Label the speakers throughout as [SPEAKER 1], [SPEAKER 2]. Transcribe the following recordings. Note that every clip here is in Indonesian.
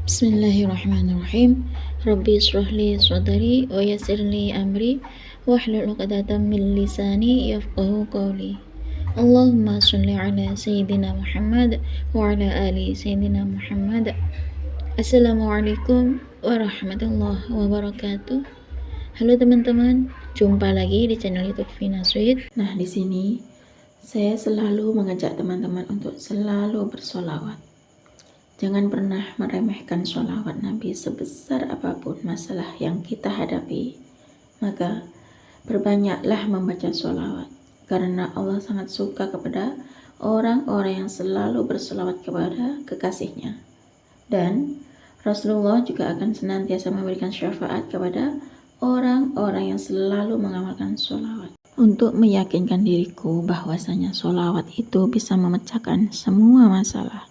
[SPEAKER 1] Bismillahirrahmanirrahim. Rabbi israh li sadri wa yassir li amri wahlul 'uqdatam min lisani yafqahu qawli. Allahumma shalli ala sayyidina Muhammad wa ala ali sayyidina Muhammad. Assalamualaikum warahmatullahi wabarakatuh. Halo teman-teman, jumpa lagi di channel YouTube Vina Sweet. Nah, di sini saya selalu mengajak teman-teman untuk selalu bersolawat. Jangan pernah meremehkan sholawat Nabi sebesar apapun masalah yang kita hadapi. Maka perbanyaklah membaca sholawat, karena Allah sangat suka kepada orang-orang yang selalu bersolawat kepada kekasihnya. Dan Rasulullah juga akan senantiasa memberikan syafaat kepada orang-orang yang selalu mengamalkan sholawat. Untuk meyakinkan diriku bahwasanya sholawat itu bisa memecahkan semua masalah.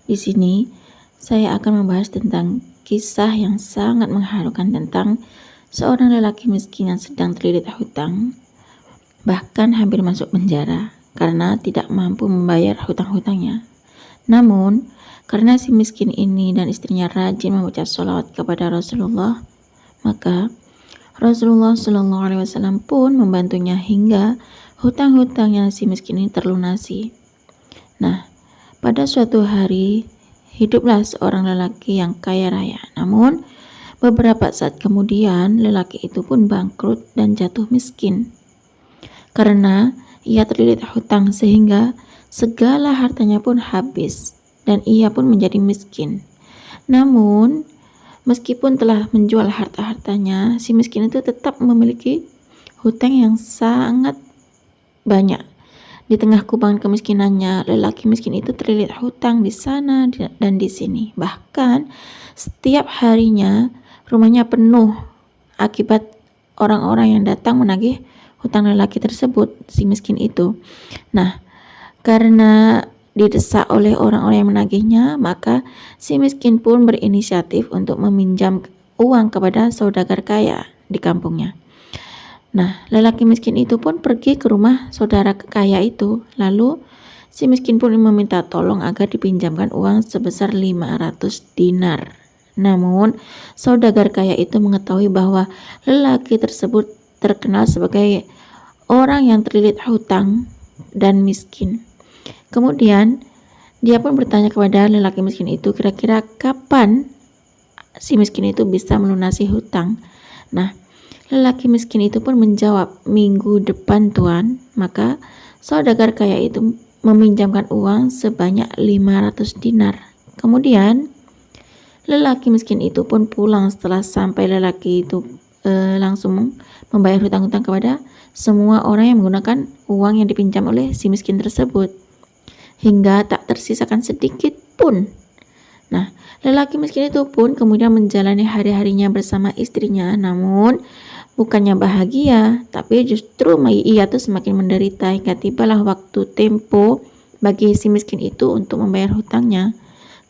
[SPEAKER 1] Di sini saya akan membahas tentang kisah yang sangat mengharukan tentang seorang lelaki miskin yang sedang terlilit hutang, bahkan hampir masuk penjara karena tidak mampu membayar hutang-hutangnya. Namun, karena si miskin ini dan istrinya rajin membaca sholawat kepada Rasulullah, maka Rasulullah SAW pun membantunya hingga hutang-hutangnya si miskin ini terlunasi. Nah, pada suatu hari, hiduplah seorang lelaki yang kaya raya. Namun, beberapa saat kemudian, lelaki itu pun bangkrut dan jatuh miskin. Karena ia terlilit hutang sehingga segala hartanya pun habis dan ia pun menjadi miskin. Namun, meskipun telah menjual harta-hartanya, si miskin itu tetap memiliki hutang yang sangat banyak. Di tengah kubangan kemiskinannya, lelaki miskin itu terlilit hutang di sana dan di sini. Bahkan setiap harinya rumahnya penuh akibat orang-orang yang datang menagih hutang lelaki tersebut, si miskin itu. Nah, karena didesak oleh orang-orang yang menagihnya, maka si miskin pun berinisiatif untuk meminjam uang kepada saudagar kaya di kampungnya. Nah, lelaki miskin itu pun pergi ke rumah saudara kaya itu. Lalu, si miskin pun meminta tolong agar dipinjamkan uang sebesar 500 dinar. Namun, saudagar kaya itu mengetahui bahwa lelaki tersebut terkenal sebagai orang yang terlilit hutang dan miskin. Kemudian, dia pun bertanya kepada lelaki miskin itu, kira-kira kapan si miskin itu bisa melunasi hutang. Nah, lelaki miskin itu pun menjawab, minggu depan tuan. Maka saudagar kaya itu meminjamkan uang sebanyak 500 dinar. Kemudian lelaki miskin itu pun pulang. Setelah sampai, lelaki itu langsung membayar hutang-hutang kepada semua orang yang menggunakan uang yang dipinjam oleh si miskin tersebut, hingga tak tersisakan sedikit pun. Nah, lelaki miskin itu pun kemudian menjalani hari-harinya bersama istrinya. Namun bukannya bahagia, tapi justru ia tuh semakin menderita hingga tibalah waktu tempo bagi si miskin itu untuk membayar hutangnya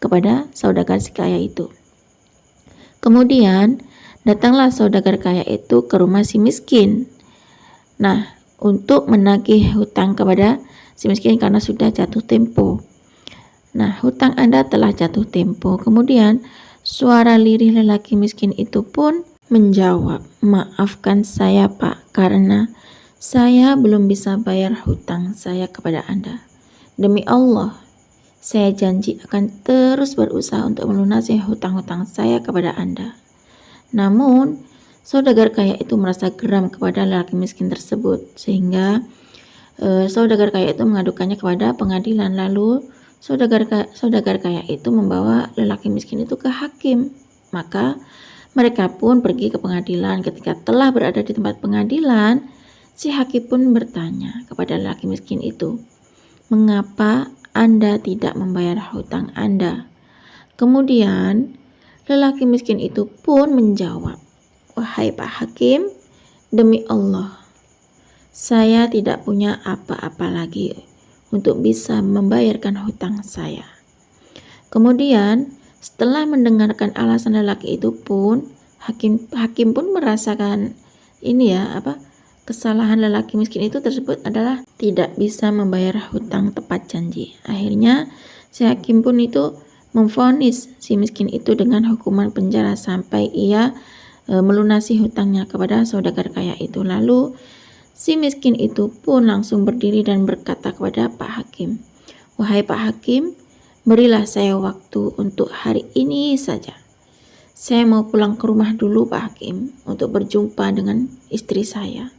[SPEAKER 1] kepada saudagar si kaya itu. Kemudian datanglah saudagar kaya itu ke rumah si miskin. Nah, untuk menagih hutang kepada si miskin karena sudah jatuh tempo. Nah, hutang Anda telah jatuh tempo. Kemudian suara lirih lelaki miskin itu pun menjawab, maafkan saya Pak, karena saya belum bisa bayar hutang saya kepada Anda. Demi Allah, saya janji akan terus berusaha untuk melunasi hutang-hutang saya kepada Anda. Namun, saudagar kaya itu merasa geram kepada lelaki miskin tersebut, sehingga saudagar kaya itu mengadukannya kepada pengadilan. Lalu saudagar kaya itu membawa lelaki miskin itu ke hakim. Maka mereka pun pergi ke pengadilan. Ketika telah berada di tempat pengadilan, si hakim pun bertanya kepada lelaki miskin itu, mengapa Anda tidak membayar hutang Anda? Kemudian lelaki miskin itu pun menjawab, wahai Pak Hakim, demi Allah, saya tidak punya apa-apa lagi untuk bisa membayarkan hutang saya. Kemudian setelah mendengarkan alasan lelaki itu pun, hakim pun merasakan kesalahan lelaki miskin itu tersebut adalah tidak bisa membayar hutang tepat janji. Akhirnya si hakim pun itu memvonis si miskin itu dengan hukuman penjara sampai ia melunasi hutangnya kepada saudagar kaya itu. Lalu si miskin itu pun langsung berdiri dan berkata kepada Pak Hakim, "Wahai Pak Hakim, berilah saya waktu untuk hari ini saja. Saya mau pulang ke rumah dulu Pak Hakim untuk berjumpa dengan istri saya,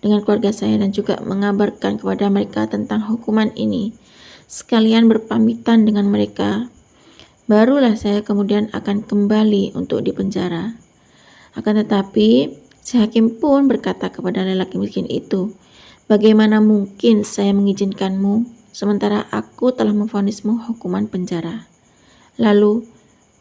[SPEAKER 1] dengan keluarga saya, dan juga mengabarkan kepada mereka tentang hukuman ini. Sekalian berpamitan dengan mereka. Barulah saya kemudian akan kembali untuk dipenjara." Akan tetapi si hakim pun berkata kepada lelaki miskin itu, "Bagaimana mungkin saya mengizinkanmu sementara aku telah memvonismu hukuman penjara? Lalu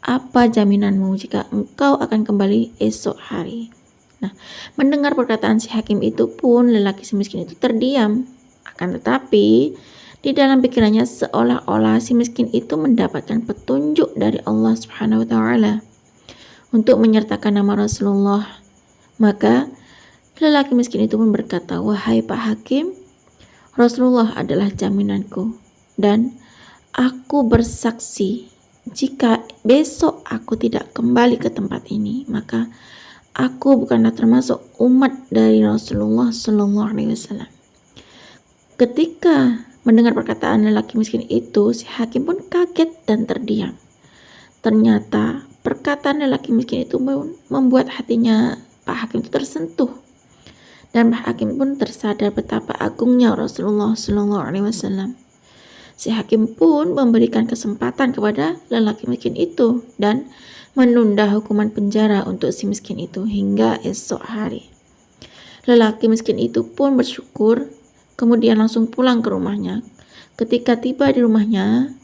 [SPEAKER 1] apa jaminanmu jika engkau akan kembali esok hari?" Nah, mendengar perkataan si hakim itu pun lelaki si miskin itu terdiam. Akan tetapi di dalam pikirannya seolah-olah si miskin itu mendapatkan petunjuk dari Allah Subhanahu wa taala untuk menyertakan nama Rasulullah. Maka lelaki miskin itu pun berkata, "Wahai Pak Hakim, Rasulullah adalah jaminanku, dan aku bersaksi jika besok aku tidak kembali ke tempat ini, maka aku bukanlah termasuk umat dari Rasulullah Shallallahu Alaihi Wasallam." Ketika mendengar perkataan lelaki miskin itu, si hakim pun kaget dan terdiam. Ternyata perkataan lelaki miskin itu membuat hatinya Pak Hakim itu tersentuh, dan Pak Hakim pun tersadar betapa agungnya Rasulullah Shallallahu Alaihi Wasallam. Si hakim pun memberikan kesempatan kepada lelaki miskin itu dan menunda hukuman penjara untuk si miskin itu hingga esok hari. Lelaki miskin itu pun bersyukur, kemudian langsung pulang ke rumahnya. Ketika tiba di rumahnya,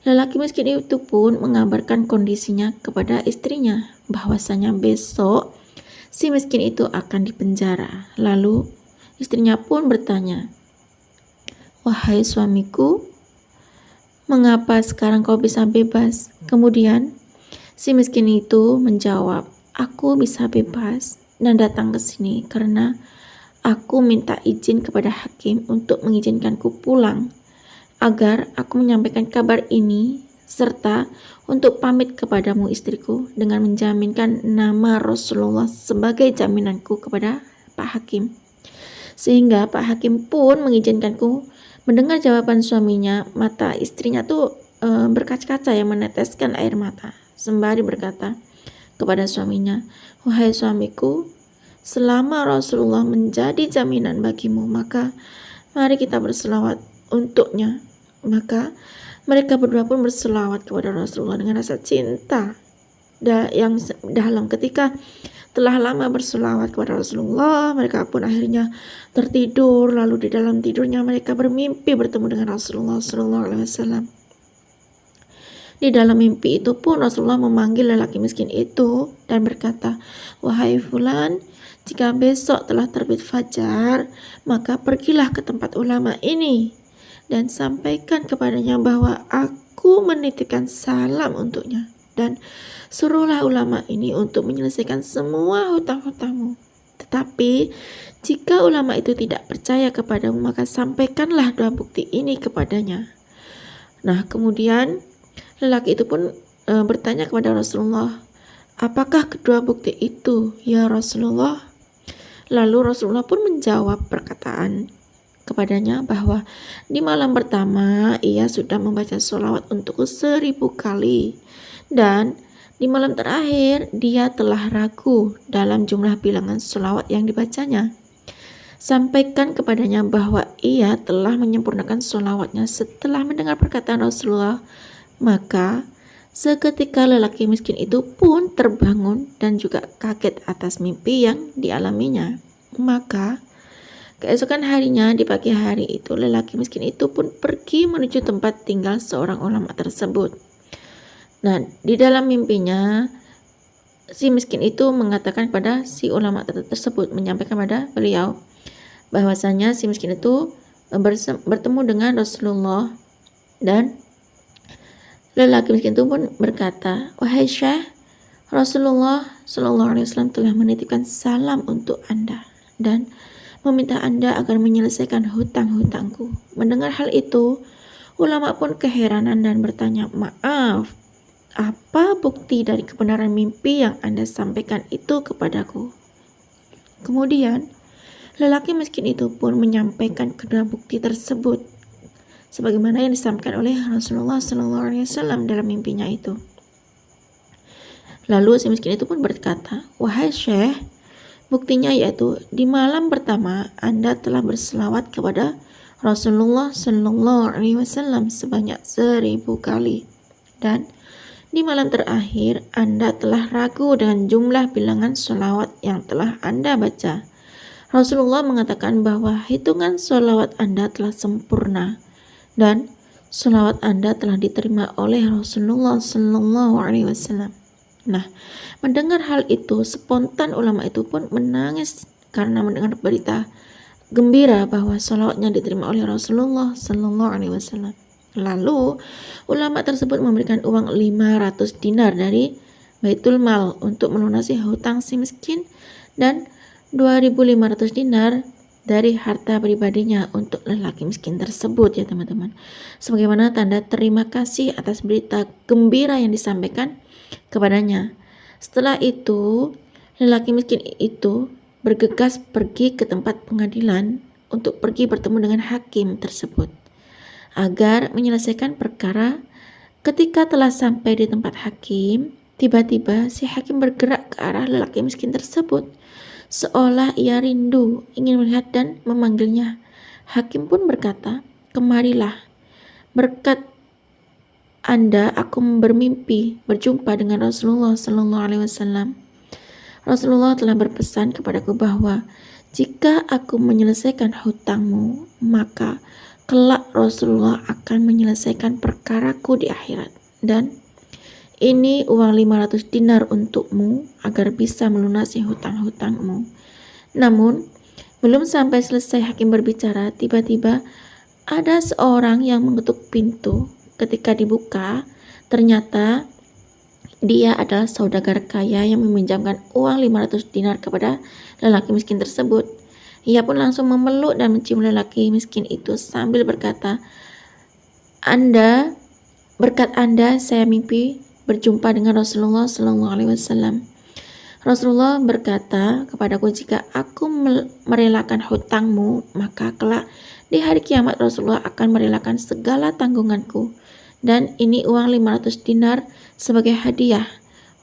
[SPEAKER 1] lelaki miskin itu pun mengabarkan kondisinya kepada istrinya, bahwasanya besok si miskin itu akan dipenjara. Lalu istrinya pun bertanya, "Wahai suamiku, mengapa sekarang kau bisa bebas?" Kemudian si miskin itu menjawab, "Aku bisa bebas dan datang ke sini karena aku minta izin kepada hakim untuk mengizinkanku pulang agar aku menyampaikan kabar ini serta untuk pamit kepadamu istriku dengan menjaminkan nama Rasulullah sebagai jaminanku kepada Pak Hakim." Sehingga Pak Hakim pun mengizinkanku. Mendengar jawaban suaminya, mata istrinya tuh berkaca-kaca yang meneteskan air mata sembari berkata kepada suaminya, "Wahai suamiku, selama Rasulullah menjadi jaminan bagimu, maka mari kita berselawat untuknya." Maka mereka berdua pun berselawat kepada Rasulullah dengan rasa cinta yang dalam. Ketika telah lama berselawat kepada Rasulullah, mereka pun akhirnya tertidur. Lalu di dalam tidurnya mereka bermimpi bertemu dengan Rasulullah SAW. Di dalam mimpi itu pun Rasulullah memanggil lelaki miskin itu dan berkata, "Wahai fulan, jika besok telah terbit fajar, maka pergilah ke tempat ulama ini dan sampaikan kepadanya bahwa aku menitipkan salam untuknya, dan suruhlah ulama ini untuk menyelesaikan semua hutang-hutangmu. Tetapi jika ulama itu tidak percaya kepadamu, maka sampaikanlah dua bukti ini kepadanya." Nah, kemudian lelaki itu pun bertanya kepada Rasulullah, "Apakah kedua bukti itu, ya Rasulullah?" Lalu Rasulullah pun menjawab perkataan kepadanya bahwa di malam pertama ia sudah membaca sholawat untukku 1000 kali, dan di malam terakhir dia telah ragu dalam jumlah bilangan sholawat yang dibacanya. Sampaikan kepadanya bahwa ia telah menyempurnakan sholawatnya. Setelah mendengar perkataan Rasulullah, maka seketika lelaki miskin itu pun terbangun dan juga kaget atas mimpi yang dialaminya. Maka keesokan harinya di pagi hari itu lelaki miskin itu pun pergi menuju tempat tinggal seorang ulama tersebut. Nah, di dalam mimpinya si miskin itu mengatakan kepada si ulama tersebut, menyampaikan kepada beliau bahwasanya si miskin itu bertemu dengan Rasulullah, dan lelaki miskin itu pun berkata, "Wahai Syekh, Rasulullah Shallallahu Alaihi Wasallam telah menitipkan salam untuk Anda dan meminta Anda agar menyelesaikan hutang-hutangku." Mendengar hal itu, ulama pun keheranan dan bertanya, "Maaf,
[SPEAKER 2] apa bukti dari kebenaran mimpi yang Anda sampaikan itu kepadaku? Kemudian, lelaki miskin itu pun menyampaikan kedua bukti tersebut, sebagaimana yang disampaikan oleh Rasulullah SAW dalam mimpinya itu. Lalu si miskin itu pun berkata, "Wahai Syekh, buktinya yaitu di malam pertama Anda telah berselawat kepada Rasulullah SAW sebanyak 1000 kali, dan di malam terakhir Anda telah ragu dengan jumlah bilangan sholawat yang telah Anda baca. Rasulullah mengatakan bahwa hitungan sholawat Anda telah sempurna dan sholawat Anda telah diterima oleh Rasulullah SAW." Nah, mendengar hal itu, spontan ulama itu pun menangis karena mendengar berita gembira bahwa sholawatnya diterima oleh Rasulullah SAW. Lalu, ulama tersebut memberikan uang 500 dinar dari Baitul Mal untuk melunasi hutang si miskin dan 2.500 dinar dari harta pribadinya untuk lelaki miskin tersebut, ya teman-teman. Sebagaimana tanda terima kasih atas berita gembira yang disampaikan kepadanya. Setelah itu, lelaki miskin itu bergegas pergi ke tempat pengadilan untuk pergi bertemu dengan hakim tersebut agar menyelesaikan perkara. Ketika telah sampai di tempat hakim, tiba-tiba si hakim bergerak ke arah lelaki miskin tersebut, seolah ia rindu ingin melihat dan memanggilnya. Hakim pun berkata, "Kemarilah, berkat Anda aku bermimpi berjumpa dengan Rasulullah SAW. Rasulullah telah berpesan kepadaku bahwa jika aku menyelesaikan hutangmu, maka kelak Rasulullah akan menyelesaikan perkaraku di akhirat. Dan ini uang 500 dinar untukmu agar bisa melunasi hutang-hutangmu." Namun, belum sampai selesai hakim berbicara, tiba-tiba ada seorang yang mengetuk pintu. Ketika dibuka, ternyata dia adalah saudagar kaya yang meminjamkan uang 500 dinar kepada lelaki miskin tersebut. Ia pun langsung memeluk dan mencium lelaki miskin itu sambil berkata, "Berkat Anda saya mimpi berjumpa dengan Rasulullah SAW. Rasulullah berkata kepadaku, jika aku merelakan hutangmu, maka kelak di hari kiamat Rasulullah akan merelakan segala tanggunganku. Dan ini uang 500 dinar sebagai hadiah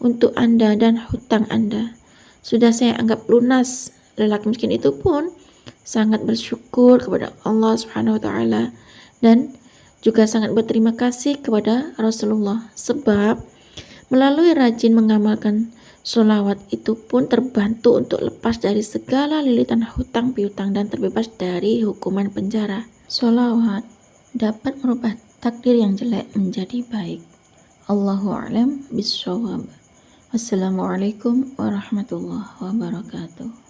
[SPEAKER 2] untuk Anda dan hutang Anda. Sudah saya anggap lunas." Lelaki miskin itu pun sangat bersyukur kepada Allah Subhanahu wa Ta'ala dan juga sangat berterima kasih kepada Rasulullah, sebab melalui rajin mengamalkan sholawat itu pun terbantu untuk lepas dari segala lilitan hutang piutang dan terbebas dari hukuman penjara. Sholawat dapat merubah takdir yang jelek menjadi baik. Allahu a'lam bishawab. Wassalamualaikum warahmatullahi wabarakatuh.